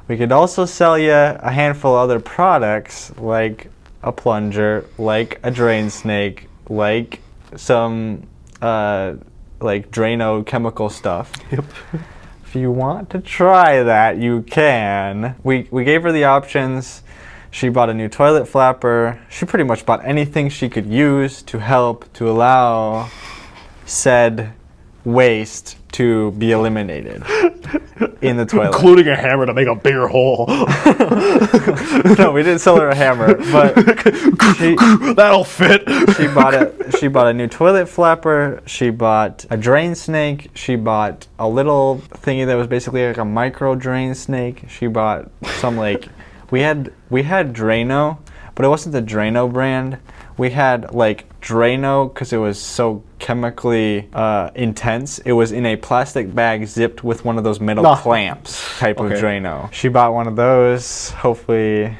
We could also sell you a handful of other products, like a plunger, like a drain snake, like some like Drano chemical stuff. Yep. If you want to try that, you can. We gave her the options. She bought a new toilet flapper. She pretty much bought anything she could use to help to allow said waste to be eliminated in the toilet. Including a hammer to make a bigger hole. No, we didn't sell her a hammer, but that'll fit. She bought a new toilet flapper. She bought a drain snake. She bought a little thingy that was basically like a micro drain snake. She bought some like we had Drano, but it wasn't the Drano brand. We had like Drano because it was so chemically intense. It was in a plastic bag zipped with one of those metal clamps type of Drano. She bought one of those. Hopefully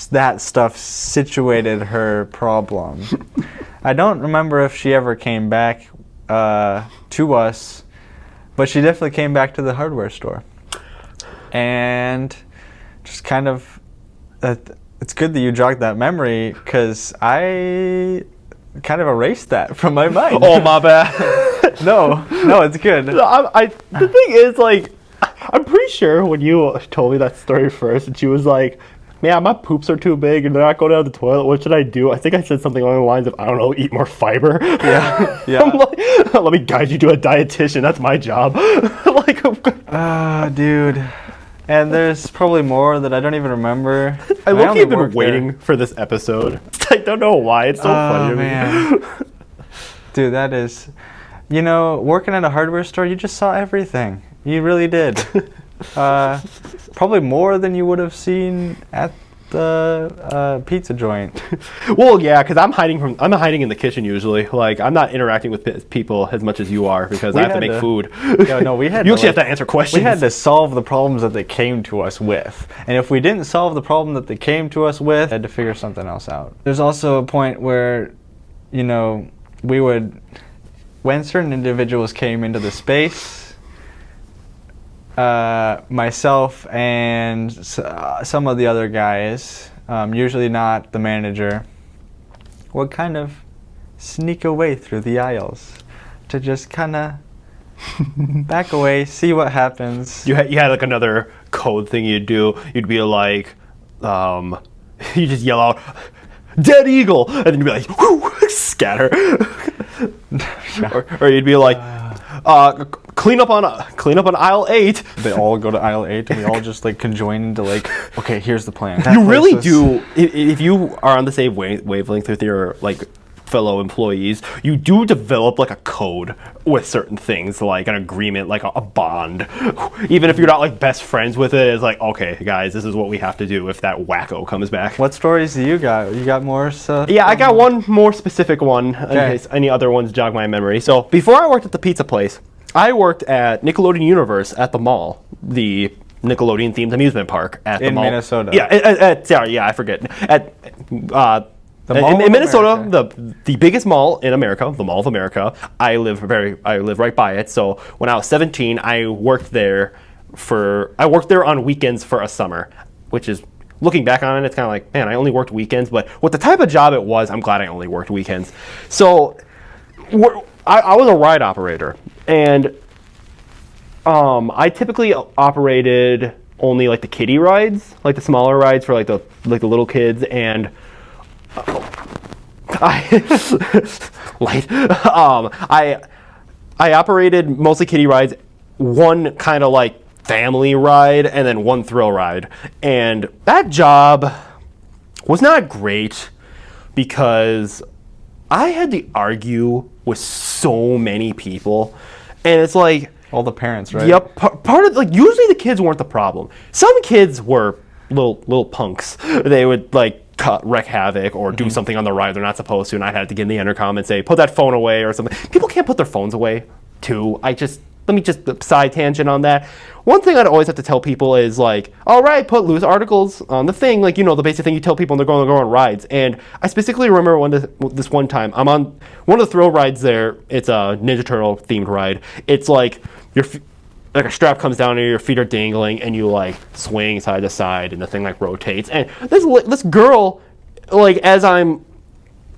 that stuff situated her problem. I don't remember if she ever came back to us, but she definitely came back to the hardware store. And just kind of... it's good that you jogged that memory, because I kind of erased that from my mind. Oh, my bad. No, it's good. The thing is, like, I'm pretty sure when you told me that story first, and she was like, man, my poops are too big and they're not going down the toilet. What should I do? I think I said something along the lines of, I don't know, eat more fiber. Yeah. I'm like, let me guide you to a dietitian. That's my job. Like, dude. And there's probably more that I don't even remember. I look, you've been waiting for this episode. I don't know why. It's so funny to me. Dude, that is... You know, working at a hardware store, you just saw everything. You really did. Probably more than you would have seen at the pizza joint. Well, yeah, because I'm hiding in the kitchen usually. Like, I'm not interacting with people as much as you are because I have to make food. Yeah, no, we had. You actually have to answer questions. We had to solve the problems that they came to us with, and if we didn't solve the problem that they came to us with, we had to figure something else out. There's also a point where, you know, we would, when certain individuals came into the space. Myself and some of the other guys, usually not the manager, would kind of sneak away through the aisles to just kind of back away, see what happens. You had like another code thing you'd do. You'd be like, you just yell out, "Dead eagle," and then you'd be like, "Whoo," scatter. or you'd be like, clean up on aisle 8. They all go to aisle 8 and we all just like conjoin into like, okay, here's the plan. You really do, if you are on the same wavelength with your like fellow employees, you do develop like a code with certain things, like an agreement, like a bond. Even if you're not like best friends with it, it's like, okay, guys, this is what we have to do if that wacko comes back. What stories do you got? You got more stuff? Yeah, I got one more specific one in case any other ones jog my memory. So before I worked at the pizza place, I worked at Nickelodeon Universe at the mall, the Nickelodeon themed amusement park at the mall. In Minnesota. Yeah, sorry, I forget. At in Minnesota, the biggest mall in America, the Mall of America. I live right by it. So when I was 17, I worked there on weekends for a summer, which is, looking back on it, it's kind of like, man, I only worked weekends. But with the type of job it was, I'm glad I only worked weekends. So I was a ride operator, and I typically operated only like the kiddie rides, like the smaller rides for like the little kids, and I operated mostly kiddie rides, one kind of like family ride, and then one thrill ride. And that job was not great because I had to argue with so many people, and it's like all the parents, right? Yep. Part of, like, usually the kids weren't the problem. Some kids were little punks. They would like wreak havoc or do something on the ride they're not supposed to, and I'd have to get in the intercom and say, put that phone away or something. People can't put their phones away too. Let me just side tangent on that. One thing I'd always have to tell people is like, all right, put loose articles on the thing, like, you know, the basic thing you tell people when they're going to go on rides. And I specifically remember this one time, I'm on one of the thrill rides there. It's a Ninja Turtle themed ride. It's like like a strap comes down and your feet are dangling and you like swing side to side and the thing like rotates. And this girl, like, as I'm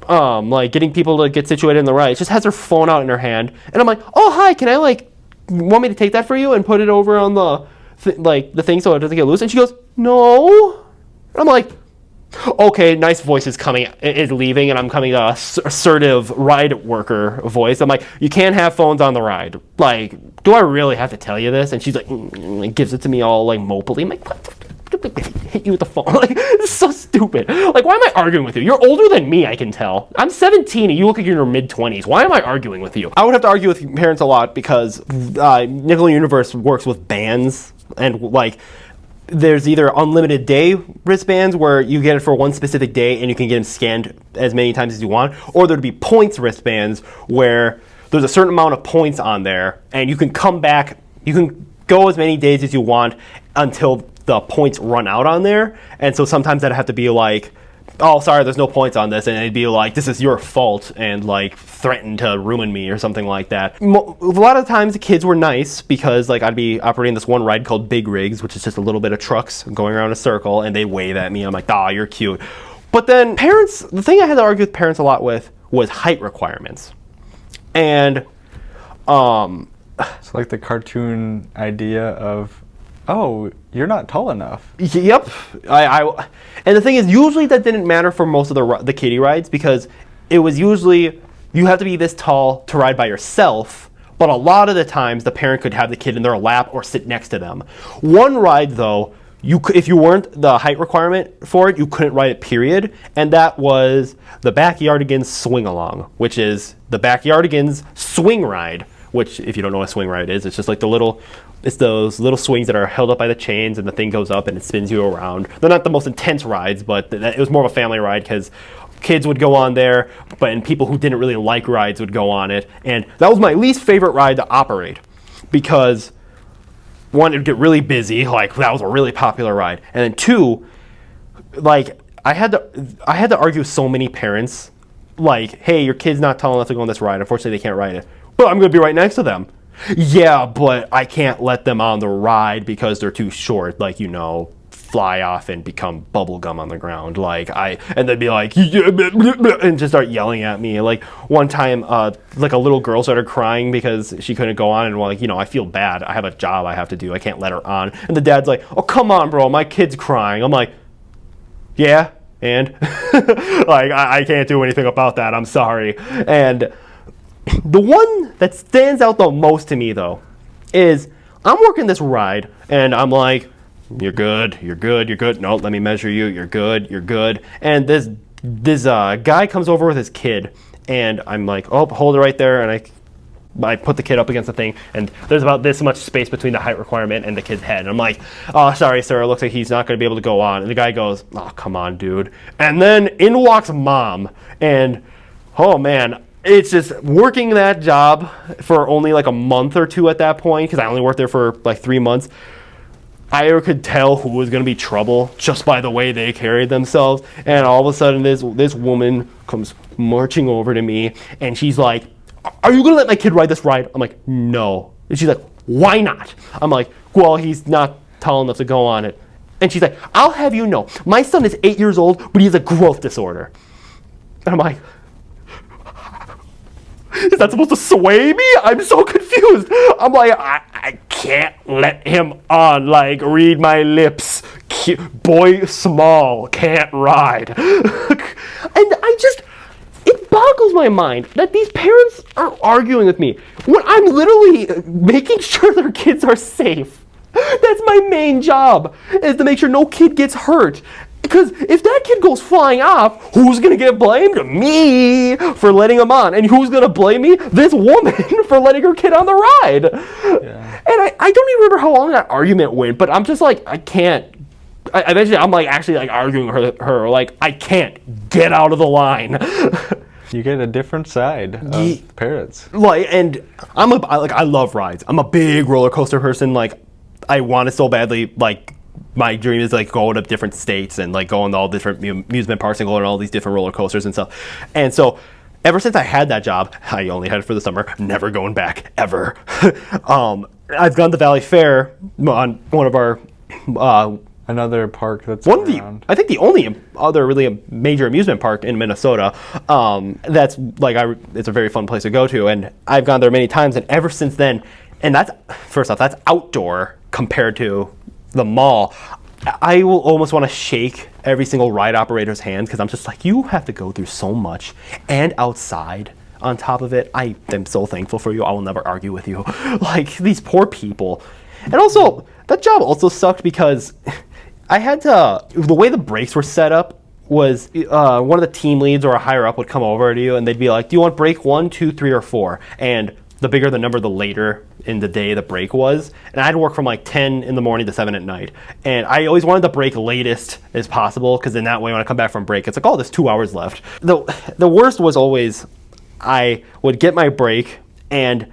like getting people to get situated in the ride, just has her phone out in her hand, and I'm like, oh hi, can I like, want me to take that for you and put it over on the the thing so it doesn't get loose? And she goes, no. And I'm like, okay, nice voice is leaving, and I'm coming to assertive ride worker voice. I'm like, you can't have phones on the ride. Like, do I really have to tell you this? And she's like, gives it to me all like mopily. I'm like, what? Hit you with the phone. Like, this is so stupid. Like, why am I arguing with you? You're older than me, I can tell. I'm 17 and you look like you're in your mid-20s. Why am I arguing with you? I would have to argue with parents a lot because Nickelodeon Universe works with bands, and like, there's either unlimited day wristbands where you get it for one specific day and you can get them scanned as many times as you want, or there'd be points wristbands where there's a certain amount of points on there and you can come back, you can go as many days as you want until the points run out on there. And so sometimes I'd have to be like, oh, sorry, there's no points on this, and it'd be like, this is your fault, and like threaten to ruin me or something like that. A lot of times the kids were nice because like I'd be operating this one ride called Big Rigs, which is just a little bit of trucks going around a circle, and they wave at me. I'm like, you're cute. But then parents, the thing I had to argue with parents a lot with was height requirements. And It's like the cartoon idea of, oh, you're not tall enough. yep, and the thing is, usually that didn't matter for most of the kiddie rides, because it was usually you have to be this tall to ride by yourself. But a lot of the times, the parent could have the kid in their lap or sit next to them. One ride, though, if you weren't the height requirement for it, you couldn't ride it, period. And that was the Backyardigans Swing Along, which is the Backyardigans swing ride, which, if you don't know what a swing ride is, it's just like it's those little swings that are held up by the chains, and the thing goes up and it spins you around. They're not the most intense rides, but it was more of a family ride because kids would go on there, and people who didn't really like rides would go on it. And that was my least favorite ride to operate because, one, it would get really busy. Like, that was a really popular ride. And then two, like, I had to argue with so many parents, like, hey, your kid's not tall enough to go on this ride. Unfortunately, they can't ride it. But I'm going to be right next to them. Yeah, but I can't let them on the ride because they're too short. Like, fly off and become bubble gum on the ground. And they'd be like, and just start yelling at me. Like, one time, like, a little girl started crying because she couldn't go on, and I feel bad. I have a job I have to do. I can't let her on. And the dad's like, oh, come on, bro, my kid's crying. I'm like, yeah, and like, I can't do anything about that. I'm sorry. And the one that stands out the most to me, though, is I'm working this ride, and I'm like, you're good. No, let me measure you. You're good. And this guy comes over with his kid, and I'm like, oh, hold it right there. And I put the kid up against the thing, and there's about this much space between the height requirement and the kid's head. And I'm like, oh, sorry, sir, it looks like he's not going to be able to go on. And the guy goes, oh, come on, dude. And then in walks mom, and oh, man, it's just working that job for only like a month or two at that point, because I only worked there for like 3 months. I could tell who was going to be trouble just by the way they carried themselves. And all of a sudden, this woman comes marching over to me, and she's like, are you going to let my kid ride this ride? I'm like, no. And she's like, why not? I'm like, well, he's not tall enough to go on it. And she's like, I'll have you know, my son is 8 years old, but he has a growth disorder. And I'm like, is that supposed to sway me? I'm so confused. I'm like, I can't let him on. Like, read my lips. Boy small, can't ride. And it boggles my mind that these parents are arguing with me when I'm literally making sure their kids are safe. That's my main job, is to make sure no kid gets hurt. Because if that kid goes flying off, who's going to get blamed? Me for letting him on. And who's going to blame me? This woman for letting her kid on the ride. Yeah. And I don't even remember how long that argument went, but I'm just like, I can't. Eventually, I'm like actually like arguing her like, I can't get out of the line. You get a different side of parents. Like, and I love rides. I'm a big roller coaster person. Like, I want it so badly. Like, my dream is like go to different states and like go on all different amusement parks and go on all these different roller coasters and stuff. And so ever since I had that job, I only had it for the summer, never going back ever. I've gone to Valley Fair on one of our another park that's one around. I think the only other really major amusement park in Minnesota. That's like it's a very fun place to go to, and I've gone there many times. And ever since then, and that's first off, that's outdoor compared to the mall. I will almost want to shake every single ride operator's hands because I'm just like, you have to go through so much and outside on top of it. I am so thankful for you. I will never argue with you. Like, these poor people. And also, that job also sucked because I had to, the way the breaks were set up was one of the team leads or a higher up would come over to you and they'd be like, do you want break 1, 2, 3, or 4? And the bigger the number, the later in the day the break was. And I'd work from like 10 in the morning to 7 at night. And I always wanted the break latest as possible because then that way when I come back from break, it's like, oh, there's 2 hours left. The worst was always I would get my break and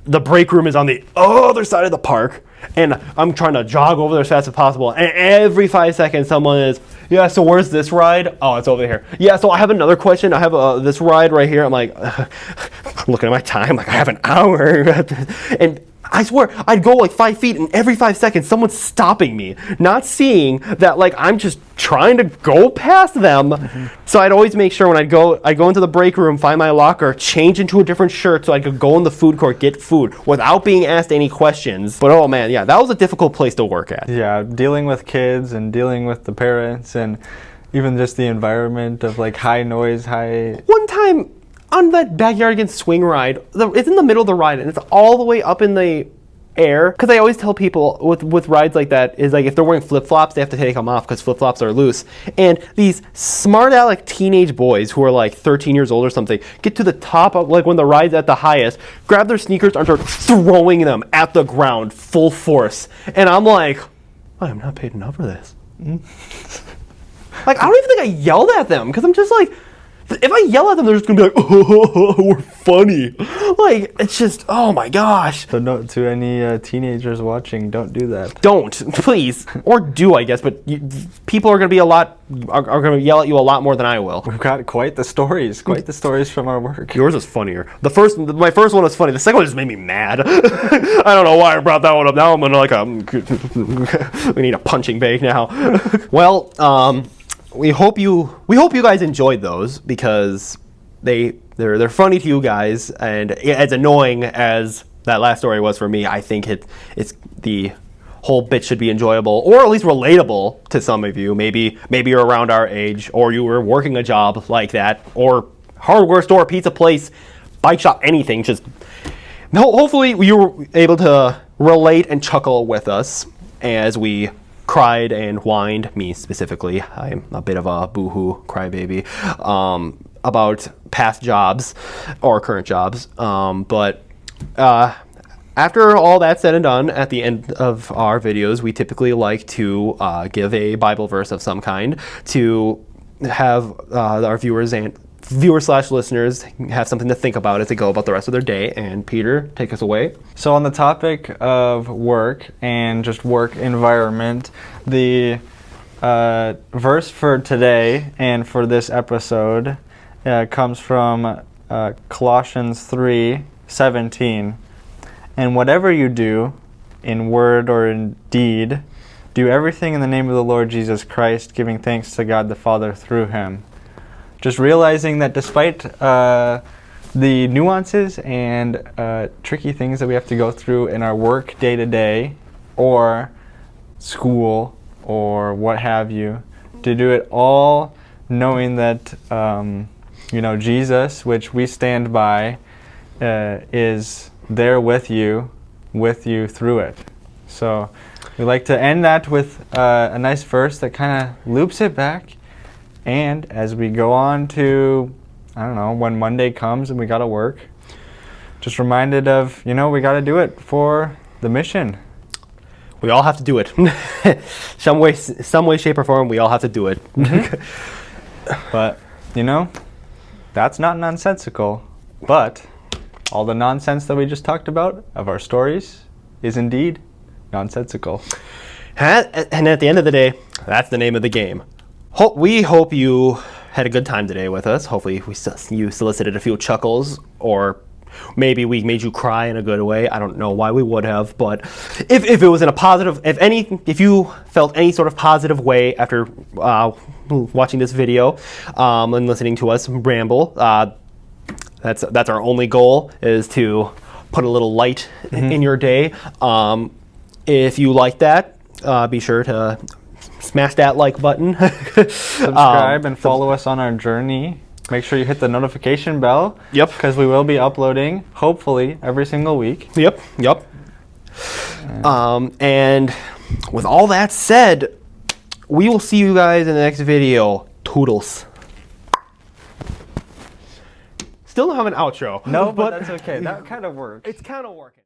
the break room is on the other side of the park. And I'm trying to jog over there as fast as possible. And every 5 seconds, someone is, yeah, so where's this ride? Oh, it's over here. Yeah, so I have another question. I have this ride right here. I'm like, looking at my time, like I have an hour. And I swear, I'd go like 5 feet, and every 5 seconds, someone's stopping me, not seeing that like I'm just trying to go past them. So I'd always make sure when I'd go into the break room, find my locker, change into a different shirt so I could go in the food court, get food without being asked any questions. But oh man, yeah, that was a difficult place to work at. Yeah, dealing with kids and dealing with the parents and even just the environment of like high noise, One time on that Backyard Against Swing ride, it's in the middle of the ride and it's all the way up in the air. Because I always tell people with rides like that is like if they're wearing flip-flops, they have to take them off because flip-flops are loose. And these smart aleck teenage boys who are like 13 years old or something get to the top of like when the ride's at the highest, grab their sneakers and start throwing them at the ground full force. And I'm like, I am not paid enough for this. Like, I don't even think I yelled at them because I'm just like, if I yell at them, they're just going to be like, oh, we're funny. Like, it's just, oh my gosh. So no, to any teenagers watching, don't do that. Don't, please. Or do, I guess, but people are going to be are going to yell at you a lot more than I will. We've got quite the stories from our work. Yours is funnier. My first one was funny. The second one just made me mad. I don't know why I brought that one up. Now I'm going to we need a punching bag now. Well, we hope you guys enjoyed those because they're funny to you guys, and as annoying as that last story was for me, I think it's the whole bit should be enjoyable or at least relatable to some of you. Maybe you're around our age, or you were working a job like that, or hardware store, pizza place, bike shop, anything. Just hopefully you were able to relate and chuckle with us as we cried and whined, me specifically. I'm a bit of a boohoo crybaby about past jobs or current jobs. But after all that said and done, at the end of our videos, we typically like to give a Bible verse of some kind to have our viewers/listeners have something to think about as they go about the rest of their day. And Peter, take us away. So on the topic of work and just work environment, the verse for today and for this episode comes from Colossians 3:17. And whatever you do, in word or in deed, do everything in the name of the Lord Jesus Christ, giving thanks to God the Father through him. Just realizing that despite the nuances and tricky things that we have to go through in our work day to day, or school, or what have you, to do it all knowing that Jesus, which we stand by, is there with you through it. So we like to end that with a nice verse that kind of loops it back. And as we go on to, I don't know, when Monday comes and we got to work, just reminded of, we got to do it for the mission. We all have to do it. some way, shape, or form, we all have to do it. But, that's not nonsensical. But all the nonsense that we just talked about of our stories is indeed nonsensical. And at the end of the day, that's the name of the game. We hope you had a good time today with us. Hopefully you solicited a few chuckles, or maybe we made you cry in a good way. I don't know why we would have, but if it was in a positive, if you felt any sort of positive way after watching this video and listening to us ramble, that's our only goal, is to put a little light in your day. If you like that, be sure to smash that like button. Subscribe and follow us on our journey. Make sure you hit the notification bell. Yep. Because we will be uploading, hopefully, every single week. Yep. And with all that said, we will see you guys in the next video. Toodles. Still don't have an outro. No, but that's okay. That kind of works. It's kind of working.